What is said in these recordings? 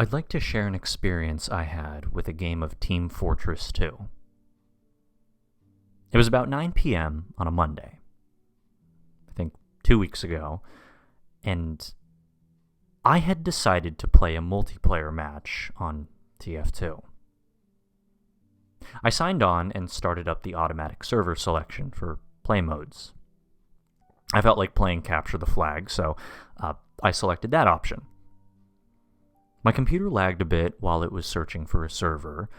I'd like to share an experience I had with a game of Team Fortress 2. It was about 9 p.m. on a Monday, I think 2 weeks ago, and I had decided to play a multiplayer match on TF2. I signed on and started up the automatic server selection for play modes. I felt like playing Capture the Flag, so I selected that option. My computer lagged a bit while it was searching for a server,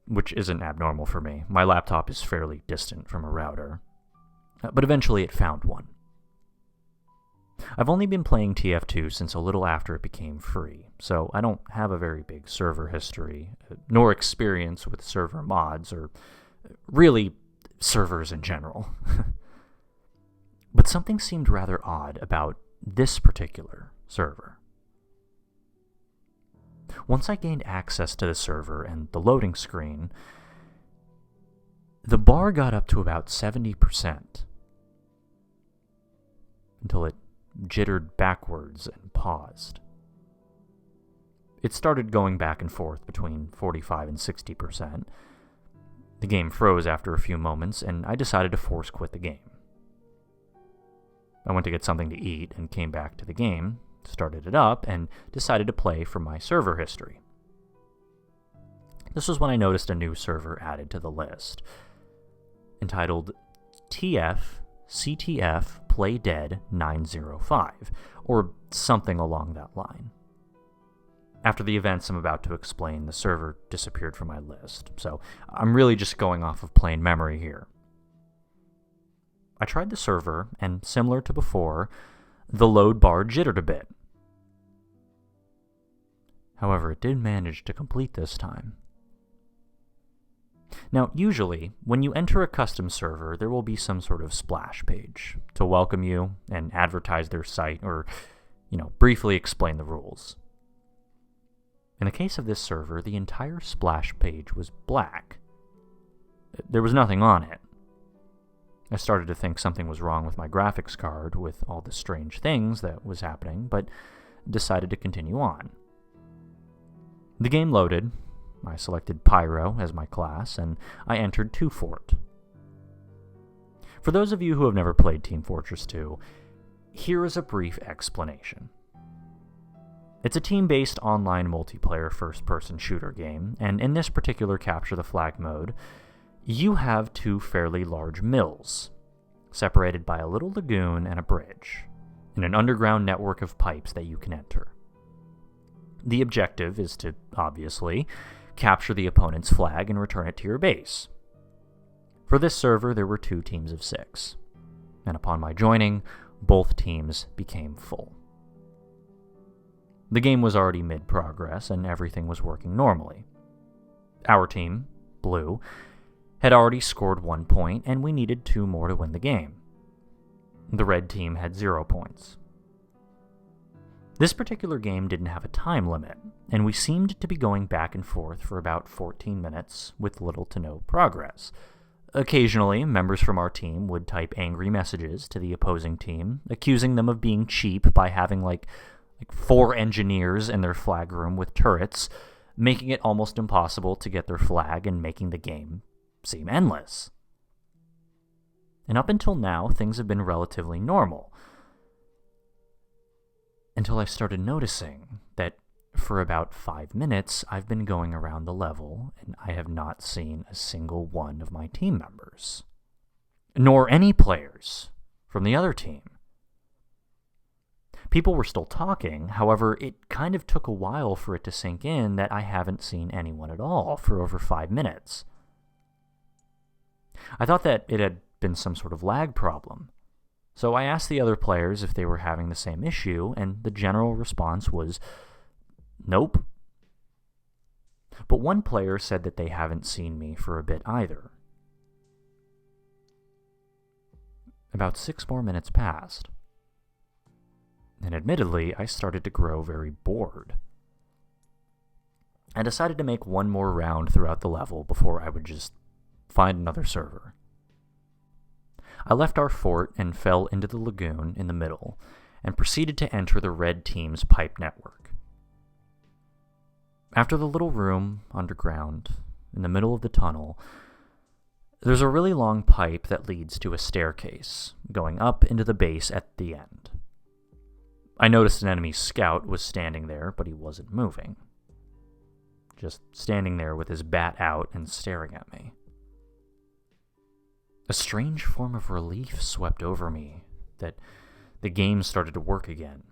which isn't abnormal for me. My laptop is fairly distant from a router, but eventually it found one. I've only been playing TF2 since a little after it became free, so I don't have a very big server history, nor experience with server mods, or really servers in general. But something seemed rather odd about this particular server. Once I gained access to the server and the loading screen, the bar got up to about 70%, until it jittered backwards and paused. It started going back and forth between 45 and 60%. The game froze after a few moments, and I decided to force quit the game. I went to get something to eat and came back to the game, started it up, and decided to play from my server history. This was when I noticed a new server added to the list, entitled TF CTF Play Dead 905, or something along that line. After the events I'm about to explain, the server disappeared from my list, so I'm really just going off of plain memory here. I tried the server, and similar to before, the load bar jittered a bit. However, it did manage to complete this time. Now, usually, when you enter a custom server, there will be some sort of splash page to welcome you and advertise their site or, briefly explain the rules. In the case of this server, the entire splash page was black. There was nothing on it. I started to think something was wrong with my graphics card with all the strange things that was happening, but decided to continue on. The game loaded. I selected Pyro as my class, and I entered 2 Fort. For those of you who have never played Team Fortress 2, here is a brief explanation. It's a team-based online multiplayer first-person shooter game, and in this particular Capture the Flag mode, you have 2 fairly large mills, separated by a little lagoon and a bridge, and an underground network of pipes that you can enter. The objective is to, obviously, capture the opponent's flag and return it to your base. For this server, there were 2 teams of 6, and upon my joining, both teams became full. The game was already mid-progress, and everything was working normally. Our team, Blue, had already scored 1 point, and we needed 2 more to win the game. The red team had 0 points. This particular game didn't have a time limit, and we seemed to be going back and forth for about 14 minutes with little to no progress. Occasionally, members from our team would type angry messages to the opposing team, accusing them of being cheap by having like 4 engineers in their flag room with turrets, making it almost impossible to get their flag and making the game seem endless. And up until now, things have been relatively normal. Until I started noticing that for about 5 minutes, I've been going around the level, and I have not seen a single one of my team members, nor any players from the other team. People were still talking, however, it kind of took a while for it to sink in that I haven't seen anyone at all for over 5 minutes. I thought that it had been some sort of lag problem. So I asked the other players if they were having the same issue, and the general response was, nope. But one player said that they haven't seen me for a bit either. About 6 more minutes passed, and admittedly, I started to grow very bored. I decided to make one more round throughout the level before I would just find another server. I left our fort and fell into the lagoon in the middle, and proceeded to enter the red team's pipe network. After the little room underground, in the middle of the tunnel, there's a really long pipe that leads to a staircase, going up into the base at the end. I noticed an enemy scout was standing there, but he wasn't moving. Just standing there with his bat out and staring at me. A strange form of relief swept over me that the game started to work again.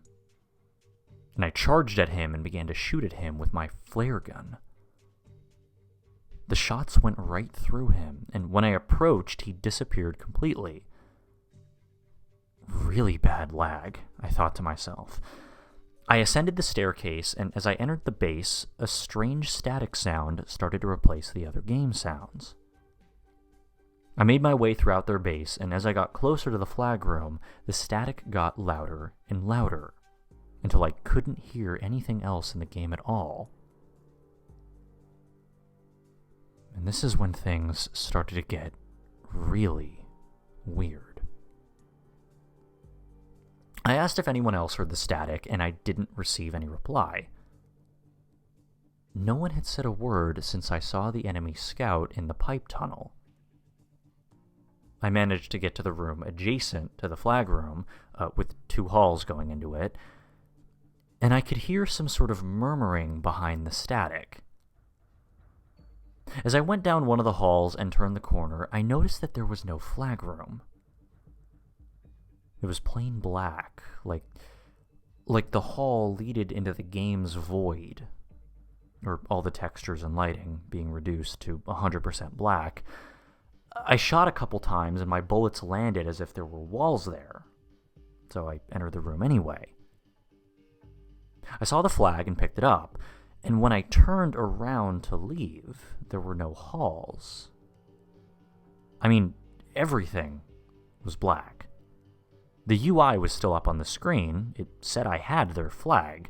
And I charged at him and began to shoot at him with my flare gun. The shots went right through him, and when I approached, he disappeared completely. Really bad lag, I thought to myself. I ascended the staircase, and as I entered the base, a strange static sound started to replace the other game sounds. I made my way throughout their base, and as I got closer to the flag room, the static got louder and louder, until I couldn't hear anything else in the game at all. And this is when things started to get really weird. I asked if anyone else heard the static, and I didn't receive any reply. No one had said a word since I saw the enemy scout in the pipe tunnel. I managed to get to the room adjacent to the flag room, with 2 halls going into it, and I could hear some sort of murmuring behind the static. As I went down one of the halls and turned the corner, I noticed that there was no flag room. It was plain black, like the hall leaded into the game's void, or all the textures and lighting being reduced to 100% black. I shot a couple times and my bullets landed as if there were walls there, so I entered the room anyway. I saw the flag and picked it up, and when I turned around to leave, there were no halls. I mean, everything was black. The UI was still up on the screen, it said I had their flag,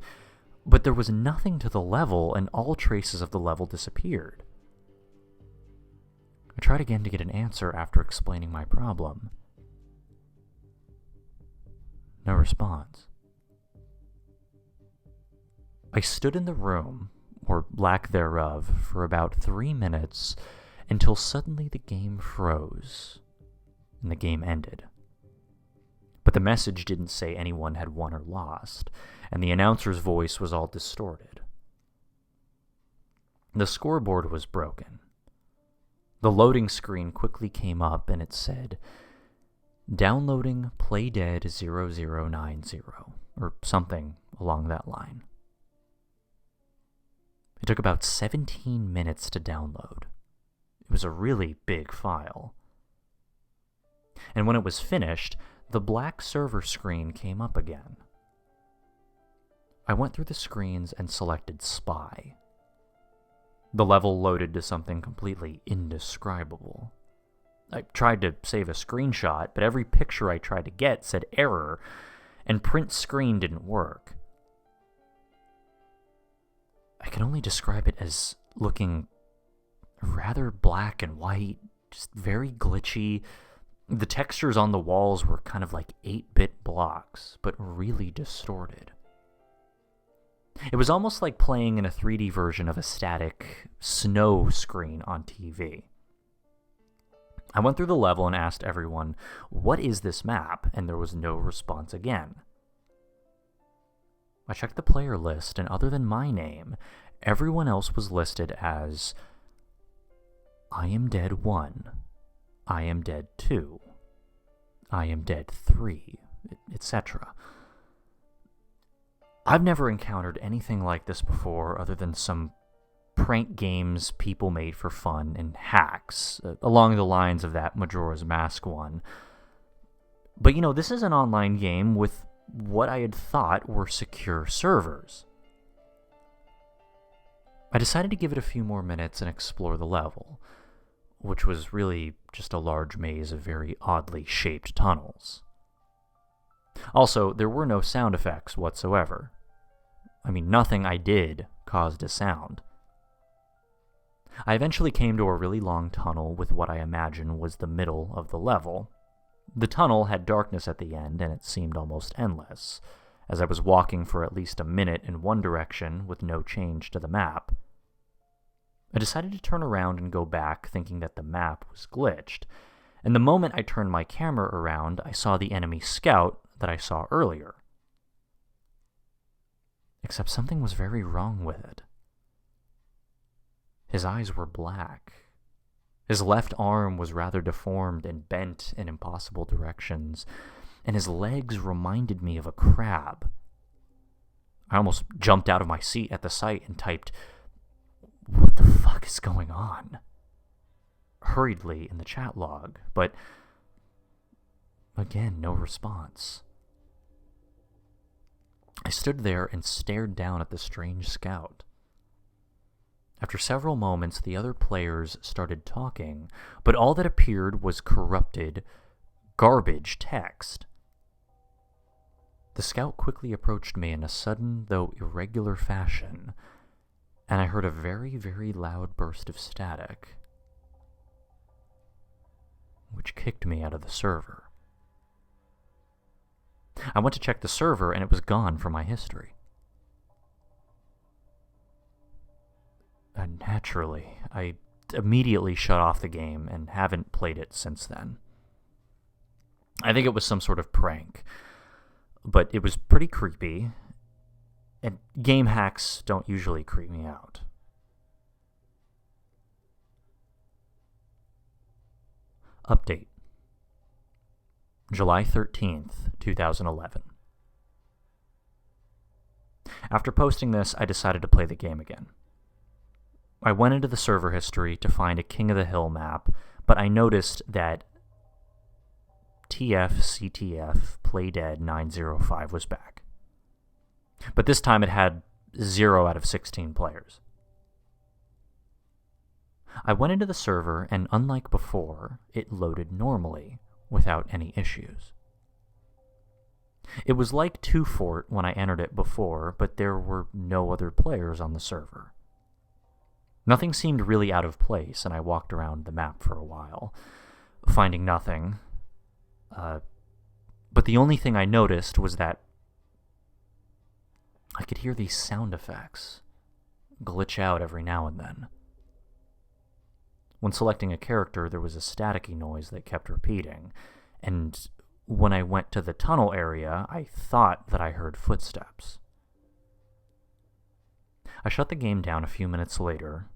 but there was nothing to the level and all traces of the level disappeared. I tried again to get an answer after explaining my problem. No response. I stood in the room, or lack thereof, for about 3 minutes until suddenly the game froze, and the game ended. But the message didn't say anyone had won or lost, and the announcer's voice was all distorted. The scoreboard was broken. The loading screen quickly came up and it said, "Downloading Playdead 0090, or something along that line. It took about 17 minutes to download. It was a really big file. And when it was finished, the black server screen came up again. I went through the screens and selected Spy. The level loaded to something completely indescribable. I tried to save a screenshot, but every picture I tried to get said error, and print screen didn't work. I can only describe it as looking rather black and white, just very glitchy. The textures on the walls were kind of like 8-bit blocks, but really distorted. It was almost like playing in a 3D version of a static snow screen on TV. I went through the level and asked everyone, "What is this map?" and there was no response again. I checked the player list, and other than my name, everyone else was listed as I am dead 1, I am dead 2, I am dead 3, etc. I've never encountered anything like this before other than some prank games people made for fun and hacks, along the lines of that Majora's Mask one. But this is an online game with what I had thought were secure servers. I decided to give it a few more minutes and explore the level, which was really just a large maze of very oddly shaped tunnels. Also, there were no sound effects whatsoever. I mean, nothing I did caused a sound. I eventually came to a really long tunnel with what I imagine was the middle of the level. The tunnel had darkness at the end, and it seemed almost endless, as I was walking for at least a minute in one direction with no change to the map. I decided to turn around and go back, thinking that the map was glitched. And the moment I turned my camera around, I saw the enemy scout that I saw earlier. Except something was very wrong with it. His eyes were black. His left arm was rather deformed and bent in impossible directions, and his legs reminded me of a crab. I almost jumped out of my seat at the sight and typed, "What the fuck is going on?" hurriedly in the chat log, but again, no response. I stood there and stared down at the strange scout. After several moments, the other players started talking, but all that appeared was corrupted, garbage text. The scout quickly approached me in a sudden, though irregular fashion, and I heard a very, very loud burst of static, which kicked me out of the server. I went to check the server, and it was gone from my history. And naturally, I immediately shut off the game and haven't played it since then. I think it was some sort of prank, but it was pretty creepy, and game hacks don't usually creep me out. Update. July 13th, 2011. After posting this, I decided to play the game again. I went into the server history to find a King of the Hill map, but I noticed that TFCTF Playdead 905 was back. But this time it had 0 out of 16 players. I went into the server, and unlike before, it loaded normally, without any issues. It was like 2Fort when I entered it before, but there were no other players on the server. Nothing seemed really out of place, and I walked around the map for a while, finding nothing. But the only thing I noticed was that I could hear these sound effects glitch out every now and then. When selecting a character, there was a staticky noise that kept repeating, and when I went to the tunnel area, I thought that I heard footsteps. I shut the game down a few minutes later,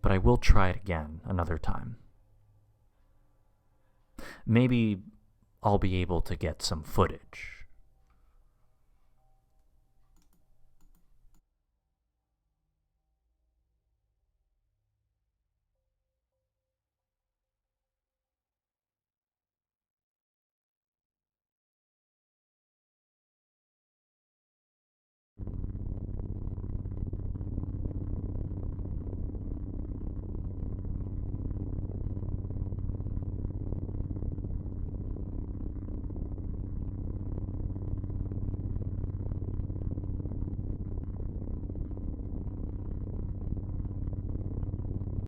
but I will try it again another time. Maybe I'll be able to get some footage